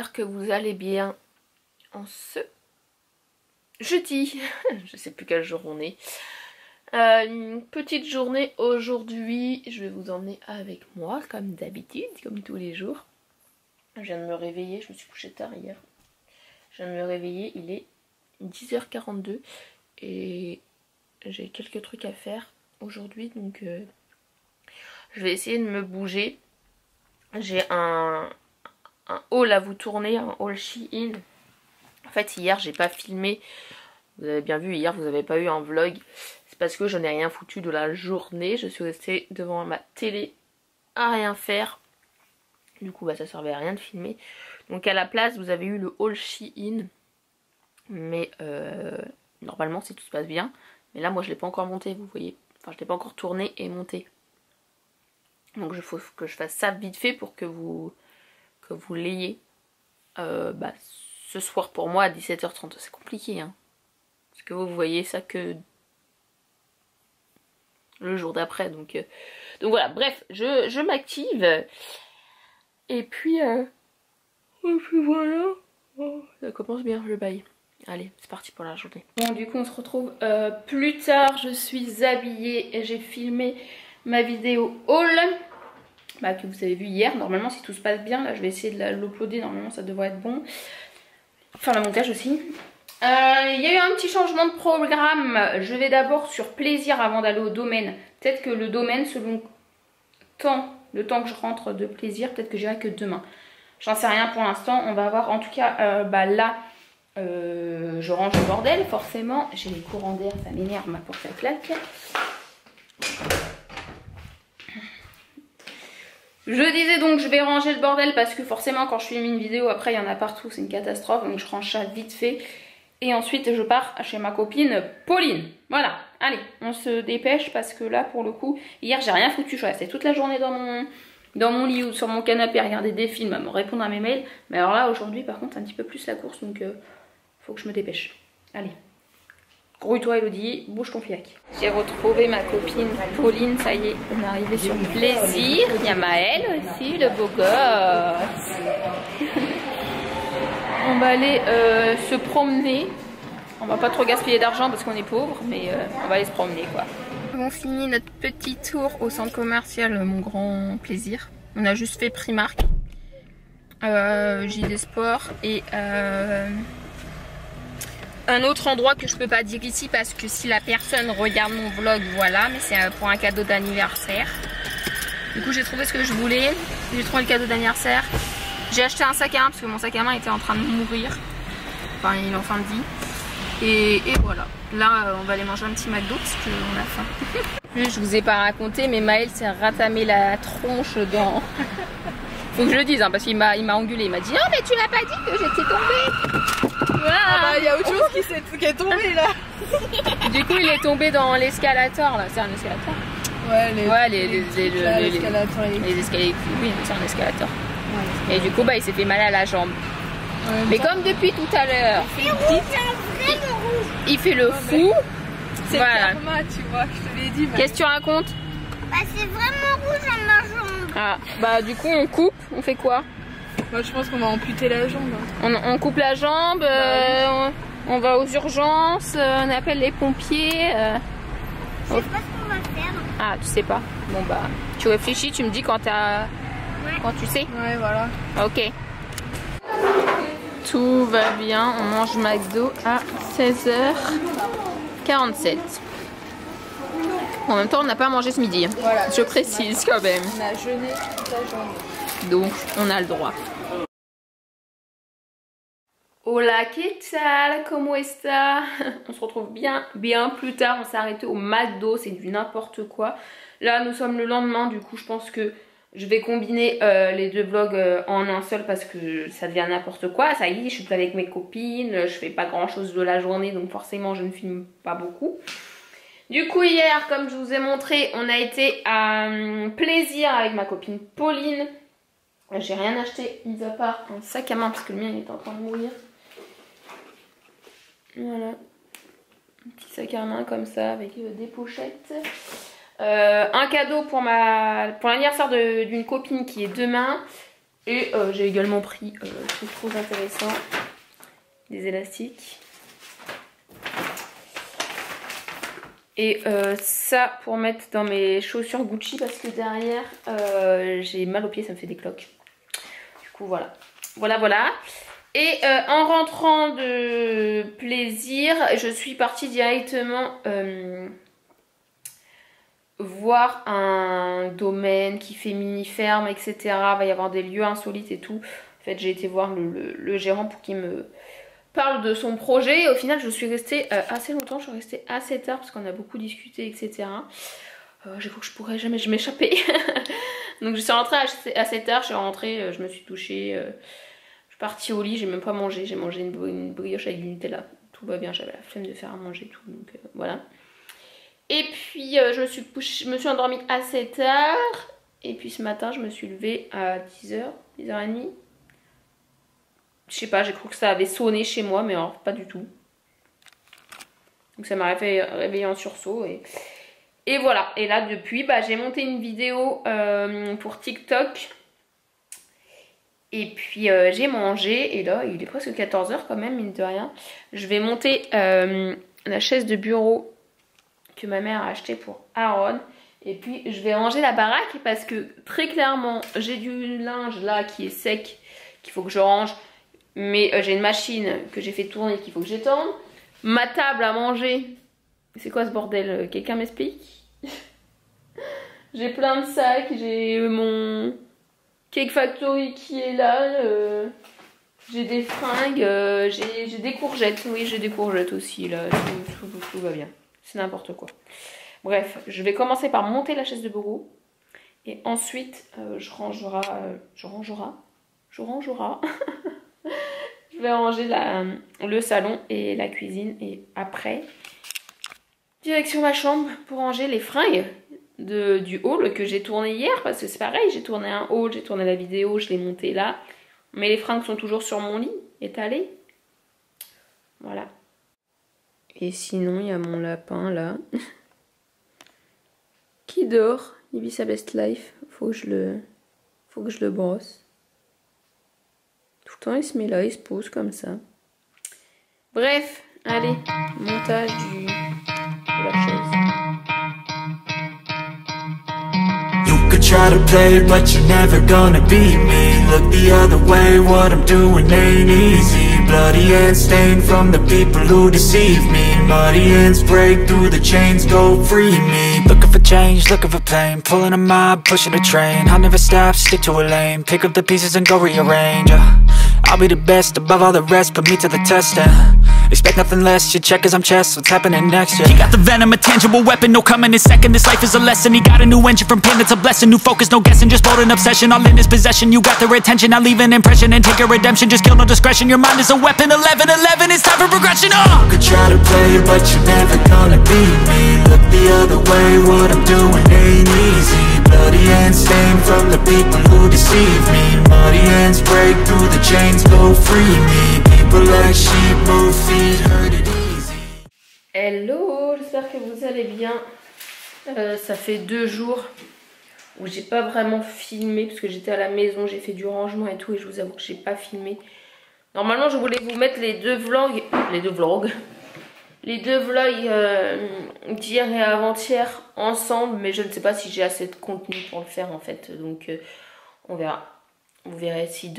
j'espère que vous allez bien en ce jeudi. Je sais plus quel jour on est. Une petite journée aujourd'hui. Je vais vous emmener avec moi comme d'habitude, comme tous les jours. Je viens de me réveiller, je me suis couchée tard hier. Je viens de me réveiller, il est 10h42 et j'ai quelques trucs à faire aujourd'hui, donc je vais essayer de me bouger. J'ai un haul à vous tourner, un haul Shein. En fait hier j'ai pas filmé, vous avez bien vu, hier vous avez pas eu un vlog. C'est parce que je n'ai rien foutu de la journée, je suis restée devant ma télé à rien faire. Du coup bah ça servait à rien de filmer. Donc à la place vous avez eu le haul Shein. Mais normalement si tout se passe bien. Mais là moi je l'ai pas encore monté, vous voyez. Enfin je l'ai pas encore tourné et monté. Donc il faut que je fasse ça vite fait pour que vous l'ayez ce soir pour moi à 17h30. C'est compliqué hein. Parce que vous voyez ça que le jour d'après. Donc voilà, bref, je m'active. Et puis voilà. Oh, ça commence bien le bail. Allez, c'est parti pour la journée. Bon, du coup, on se retrouve plus tard. Je suis habillée et j'ai filmé ma vidéo haul que vous avez vu hier. Normalement, si tout se passe bien, là, je vais essayer de l'uploader. Normalement, ça devrait être bon. Faire le montage aussi. Il y a eu un petit changement de programme. Je vais d'abord sur plaisir avant d'aller au domaine. Peut-être que le domaine, selon le temps que je rentre de plaisir, peut-être que j'irai que demain. J'en sais rien pour l'instant. On va voir. En tout cas, là... je range le bordel forcément, j'ai les courants d'air, ça m'énerve, ma porte à claque. Je disais donc je vais ranger le bordel parce que forcément quand je filme une vidéo après il y en a partout, c'est une catastrophe, donc je range ça vite fait. Et ensuite je pars chez ma copine Pauline. Voilà, allez, on se dépêche parce que là pour le coup, hier j'ai rien foutu, je suis restée toute la journée dans mon lit ou sur mon canapé à regarder des films, à me répondre à mes mails. Mais alors là aujourd'hui par contre c'est un petit peu plus la course, donc... faut que je me dépêche. Allez. Grouille-toi Elodie, bouge ton fiac. J'ai retrouvé ma copine Pauline, ça y est, on est arrivé sur plaisir. Il y a Maël aussi, le beau gosse. On va aller se promener. On va pas trop gaspiller d'argent parce qu'on est pauvre, mais on va aller se promener quoi. On finit notre petit tour au centre commercial Mon Grand Plaisir. On a juste fait Primark, JD Sport et... un autre endroit que je peux pas dire ici parce que si la personne regarde mon vlog, voilà, mais c'est pour un cadeau d'anniversaire. Du coup j'ai trouvé ce que je voulais, j'ai trouvé le cadeau d'anniversaire. J'ai acheté un sac à main parce que mon sac à main était en train de mourir. Enfin il est en fin de vie. Et voilà, là on va aller manger un petit McDo parce qu'on a faim. Je vous ai pas raconté mais Maël s'est ratamé la tronche dans... Faut que je le dise hein, parce qu'il m'a engueulé, il m'a dit « Oh mais tu m'as pas dit que j'étais tombée !» Voilà. Ah bah il y a autre chose qui est tombé là. Du coup il est tombé dans l'escalator là, c'est un escalator. Ouais, les escaliers, oui c'est un escalator. Ouais, et du coup bah il s'est fait mal à la jambe. Ouais, mais comme depuis tout à l'heure, il fait le fou. C'est voilà. karma, tu vois, je te l'ai dit. Qu'est-ce que tu racontes? Bah c'est vraiment rouge à ma jambe. Ah bah du coup on coupe, on fait quoi? Moi je pense qu'on va amputer la jambe. On coupe la jambe, on va aux urgences, on appelle les pompiers. Je sais pas ce qu'on va faire. Ah tu sais pas? Bon bah tu réfléchis, tu me dis quand quand tu sais. Ouais voilà. Ok. Tout va bien, on mange McDo à 16h47. En même temps on n'a pas mangé ce midi. Voilà, je précise quand même. On a jeûné toute la journée. Donc on a le droit. Hola, ¿qué tal? ¿Cómo está? On se retrouve bien plus tard. On s'est arrêté au McDo, c'est du n'importe quoi. Là, nous sommes le lendemain, du coup, je pense que je vais combiner les deux vlogs en un seul parce que ça devient n'importe quoi. Ça y est, je suis plus avec mes copines, je fais pas grand chose de la journée, donc forcément, je ne filme pas beaucoup. Du coup, hier, comme je vous ai montré, on a été à Plaisir avec ma copine Pauline. J'ai rien acheté, mis à part un sac à main parce que le mien il est en train de mourir. Voilà, un petit sac à main comme ça avec des pochettes. Un cadeau pour l'anniversaire d'une copine qui est demain. Et j'ai également pris, je trouve trop intéressant, des élastiques. Et ça pour mettre dans mes chaussures Gucci parce que derrière j'ai mal aux pieds, ça me fait des cloques. Du coup voilà. Voilà. Et en rentrant de plaisir, je suis partie directement voir un domaine qui fait mini-ferme, etc. Il va y avoir des lieux insolites et tout. En fait, j'ai été voir le gérant pour qu'il me parle de son projet. Et au final, je suis restée assez longtemps. Je suis restée assez tard parce qu'on a beaucoup discuté, etc. J'ai cru que je pourrais jamais m'échapper. Donc je suis rentrée assez tard. Je suis rentrée, je me suis touchée. Je suis partie au lit, j'ai même pas mangé. J'ai mangé une brioche avec du Nutella. Tout va bien, j'avais la flemme de faire à manger tout. Donc voilà. Et puis je me suis endormie assez tard. Et puis ce matin je me suis levée à 10h, 10h30. Je sais pas, j'ai cru que ça avait sonné chez moi, mais alors pas du tout. Donc ça m'a réveillée en sursaut. Et voilà. Et là depuis, j'ai monté une vidéo pour TikTok. Et puis j'ai mangé. Et là il est presque 14h quand même, mine de rien. Je vais monter la chaise de bureau que ma mère a acheté pour Aaron. Et puis je vais ranger la baraque parce que très clairement j'ai du linge là qui est sec qu'il faut que je range, mais j'ai une machine que j'ai fait tourner qu'il faut que j'étende. Ma table à manger, c'est quoi ce bordel? Quelqu'un m'explique? J'ai plein de sacs, j'ai mon Cake Factory qui est là, j'ai des fringues, j'ai des courgettes. Oui, j'ai des courgettes aussi là, tout va bien. C'est n'importe quoi. Bref, je vais commencer par monter la chaise de bureau. Et ensuite, je rangerai. Je vais ranger le salon et la cuisine. Et après, direction ma chambre pour ranger les fringues du haul que j'ai tourné hier. Parce que c'est pareil, j'ai tourné un haul, j'ai tourné la vidéo, je l'ai monté là. Mais les fringues sont toujours sur mon lit, étalées. Voilà. Et sinon, il y a mon lapin là. Qui dort. Il vit sa best life. Faut que je le brosse. Tout le temps, il se met là, il se pose comme ça. Bref, allez, montage de la chaise. Could try to play, but you're never gonna beat me. Look the other way, what I'm doing ain't easy. Bloody hands stained from the people who deceive me. Muddy hands break through the chains, go free me. Looking for change, looking for pain. Pulling a mob, pushing a train. I'll never stop, stick to a lane. Pick up the pieces and go rearrange. I'll be the best above all the rest, put me to the test and expect nothing less, your check is I'm chess, what's happening next, yeah. He got the venom, a tangible weapon, no coming in second. This life is a lesson, he got a new engine from pain, it's a blessing. New focus, no guessing, just bold and obsession. All in his possession, you got their attention. I'll leave an impression and take a redemption. Just kill, no discretion, your mind is a weapon. 11-11, it's time for progression, You could try to play, but you're never gonna beat me. Look the other way, what I'm doing ain't easy. Bloody hands stained from the people who deceive me. Muddy hands break through the chains, go free me. People like sheep move feet, hurt it easy. Hello, j'espère que vous allez bien. Ça fait 2 jours où j'ai pas vraiment filmé parce que j'étais à la maison, j'ai fait du rangement et tout, et je vous avoue que j'ai pas filmé. Normalement je voulais vous mettre les deux vlogs d'hier et avant-hier ensemble, mais je ne sais pas si j'ai assez de contenu pour le faire en fait, donc on verra. Vous verrez si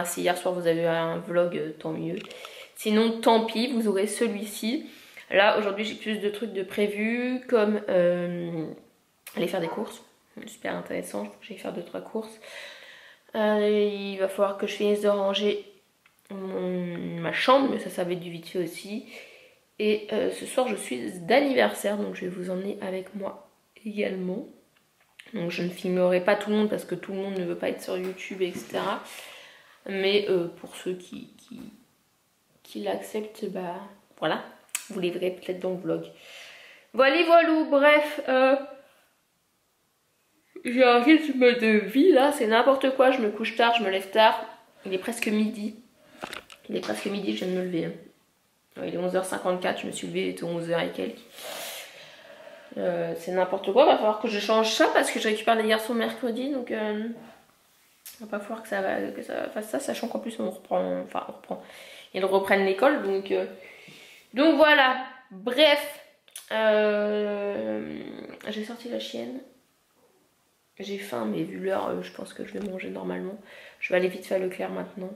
si hier soir vous avez un vlog, tant mieux. Sinon tant pis, vous aurez celui-ci. Là aujourd'hui j'ai plus de trucs de prévus, comme aller faire des courses. Super intéressant, je faut que j'aille faire 2-3 courses. Il va falloir que je finisse de ranger ma chambre, mais ça va être du vite fait aussi. Et ce soir je suis d'anniversaire, donc je vais vous emmener avec moi également. Donc je ne filmerai pas tout le monde parce que tout le monde ne veut pas être sur YouTube, etc. Mais pour ceux qui l'acceptent, voilà, vous les verrez peut-être dans le vlog. Voilà, bref, j'ai un rythme de vie là, c'est n'importe quoi, je me couche tard, je me lève tard. Il est presque midi. Je viens de me lever. Il est 11h54, je me suis levée, il était 11h et quelques. C'est n'importe quoi, va falloir que je change ça parce que je récupère les garçons mercredi, donc Il va pas falloir que ça fasse ça, sachant qu'en plus on reprend, ils reprennent l'école, donc voilà. Bref, j'ai sorti la chienne. J'ai faim, mais vu l'heure, je pense que je vais manger normalement. Je vais aller vite faire à Leclerc maintenant.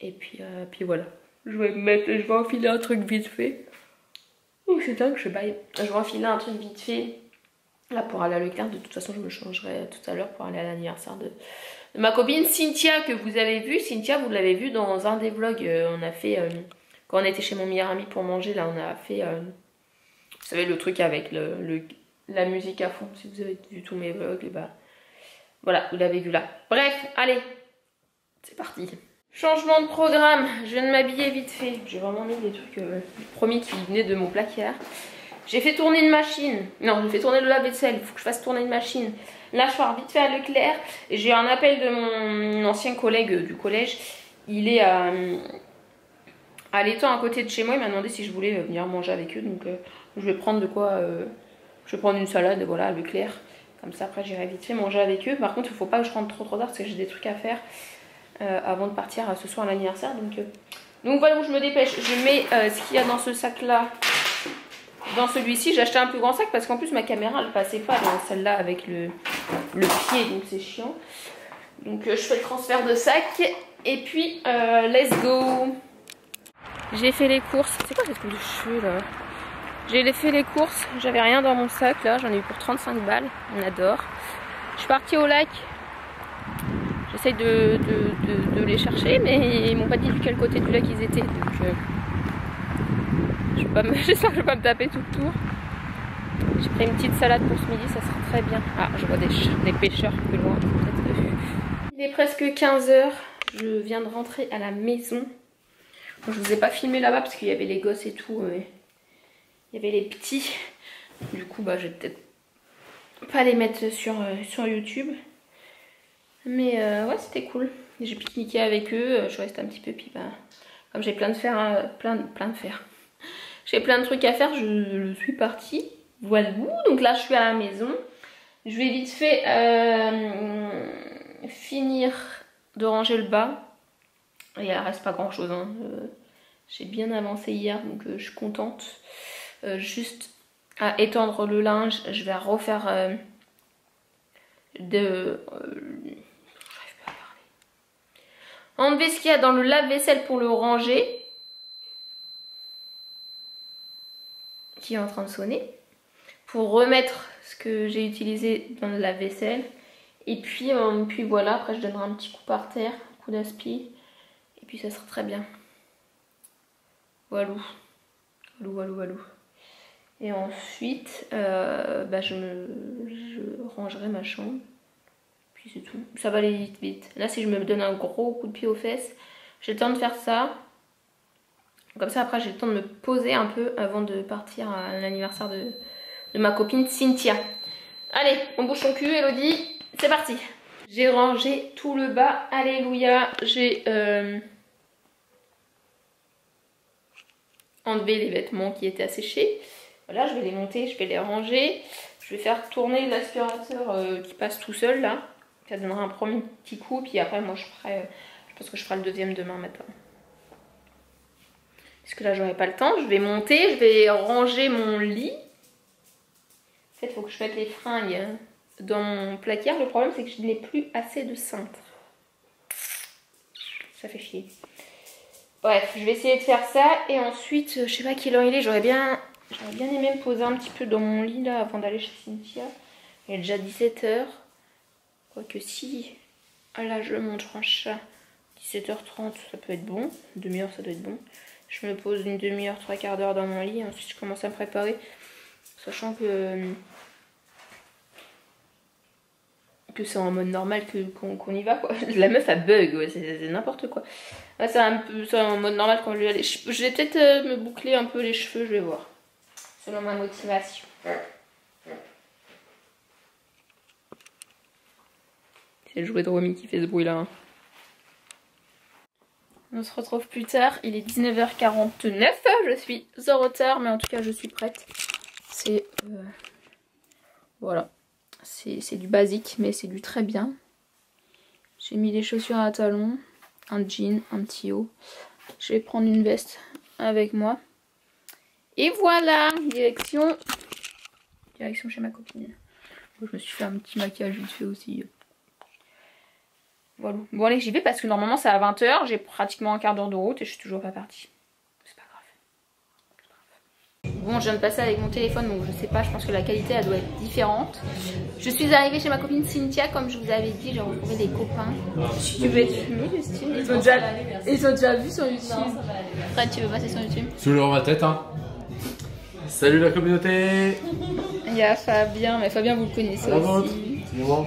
Et puis voilà. Je vais enfiler un truc vite fait. Oh, c'est dingue, je vais enfiler un truc vite fait. Là, pour aller à Leclerc, de toute façon, je me changerai tout à l'heure pour aller à l'anniversaire de ma copine Cynthia, que vous avez vu. Cynthia, vous l'avez vu dans un des vlogs. On a fait, quand on était chez mon meilleur ami pour manger, là, on a fait, vous savez, le truc avec la musique à fond. Si vous avez vu tous mes vlogs, et bah, voilà, vous l'avez vu là. Bref, allez, c'est parti. Changement de programme, je viens de m'habiller vite fait. J'ai vraiment mis des trucs promis qui venaient de mon placard. J'ai fait tourner une machine. Non, j'ai fait tourner le lave-vaisselle. Il faut que je fasse tourner une machine. Là, je pars vite fait à Leclerc. J'ai un appel de mon ancien collègue du collège. Il est à l'étang à côté de chez moi. Il m'a demandé si je voulais venir manger avec eux. Donc, je vais prendre de quoi. Je vais prendre une salade, voilà, à Leclerc. Comme ça, après, j'irai vite fait manger avec eux. Par contre, il ne faut pas que je rentre trop tard parce que j'ai des trucs à faire avant de partir ce soir à l'anniversaire. Donc voilà où je me dépêche. Je mets ce qu'il y a dans ce sac-là. Dans celui-ci, j'ai acheté un plus grand sac parce qu'en plus ma caméra elle passait pas dans celle-là avec le pied, donc c'est chiant. Donc je fais le transfert de sac et puis let's go. J'ai fait les courses. C'est quoi cette coupe de cheveux là? J'ai fait les courses, j'avais rien dans mon sac là, j'en ai eu pour 35 balles, on adore. Je suis partie au lac. J'essaye de les chercher, mais ils m'ont pas dit de quel côté du lac ils étaient, donc j'espère que je vais pas me taper tout le tour. J'ai pris une petite salade pour ce midi, ça sera très bien. Ah, je vois des pêcheurs plus loin. Il est presque 15h, je viens de rentrer à la maison. Je vous ai pas filmé là-bas parce qu'il y avait les gosses et tout. Il y avait les petits. Du coup, bah, je vais peut-être pas les mettre sur YouTube. Mais ouais, c'était cool. J'ai pique-niqué avec eux, je reste un petit peu. Puis bah, comme j'ai plein de fer, j'ai plein de trucs à faire, je suis partie. Voilà, donc là je suis à la maison. Je vais vite fait finir de ranger le bas. Il ne reste pas grand chose. Hein. J'ai bien avancé hier, donc je suis contente. Juste à étendre le linge, je vais refaire enlever ce qu'il y a dans le lave-vaisselle pour le ranger. Qui est en train de sonner. Pour remettre ce que j'ai utilisé dans le lave-vaisselle. Et puis voilà, après je donnerai un petit coup par terre, un coup d'aspi. Et puis ça sera très bien. Voilà. Et ensuite, bah je rangerai ma chambre. Puis c'est tout. Ça va aller vite. Là, si je me donne un gros coup de pied aux fesses, j'ai le temps de faire ça. Comme ça, après, j'ai le temps de me poser un peu avant de partir à l'anniversaire de ma copine Cynthia. Allez, on bouge son cul, Elodie. C'est parti. J'ai rangé tout le bas. Alléluia. J'ai enlevé les vêtements qui étaient asséchés. Voilà, je vais les monter, je vais les ranger. Je vais faire tourner l'aspirateur qui passe tout seul, là. Ça donnera un premier petit coup. Puis après, moi, je pense que je ferai le deuxième demain matin. Parce que là, j'aurai pas le temps. Je vais monter, je vais ranger mon lit. En fait, il faut que je mette les fringues dans mon placard. Le problème, c'est que je n'ai plus assez de cintre. Ça fait chier. Bref, je vais essayer de faire ça. Et ensuite, je sais pas quelle heure il est. J'aurais bien aimé me poser un petit peu dans mon lit là avant d'aller chez Cynthia. Il est déjà 17h. Quoique si. Ah là, je montre en chat. 17h30, ça peut être bon. Une demi-heure, ça doit être bon. Je me pose une demi-heure, 3/4 d'heure dans mon lit. Ensuite, je commence à me préparer. Sachant que c'est en mode normal qu'on y va, quoi. La meuf, elle bug, ouais, c'est n'importe quoi. Ouais, c'est en mode normal qu'on lui aller. Je vais peut-être me boucler un peu les cheveux, je vais voir. Selon ma motivation. C'est le jouet de Romy qui fait ce bruit-là. Hein. On se retrouve plus tard, il est 19h49, je suis en retard, mais en tout cas je suis prête. C'est voilà, c'est du basique, mais c'est du très bien. J'ai mis des chaussures à talons, un jean, un petit haut. Je vais prendre une veste avec moi. Et voilà, direction chez ma copine. Je me suis fait un petit maquillage vite fait aussi. Voilà. Bon allez, j'y vais parce que normalement c'est à 20 h. J'ai pratiquement un quart d'heure de route et je suis toujours pas partie. C'est pas grave. Bon, je viens de passer avec mon téléphone, donc je sais pas, je pense que la qualité elle doit être différente. Je suis arrivée chez ma copine Cynthia, comme je vous avais dit, j'ai retrouvé des copains. Tu veux être filmé, Justine? Ils ont déjà vu sur YouTube. Fred, tu veux passer sur YouTube? Soulève ma tête, hein. Salut la communauté. Il y a Fabien, mais Fabien vous le connaissez aussi. C'est bon.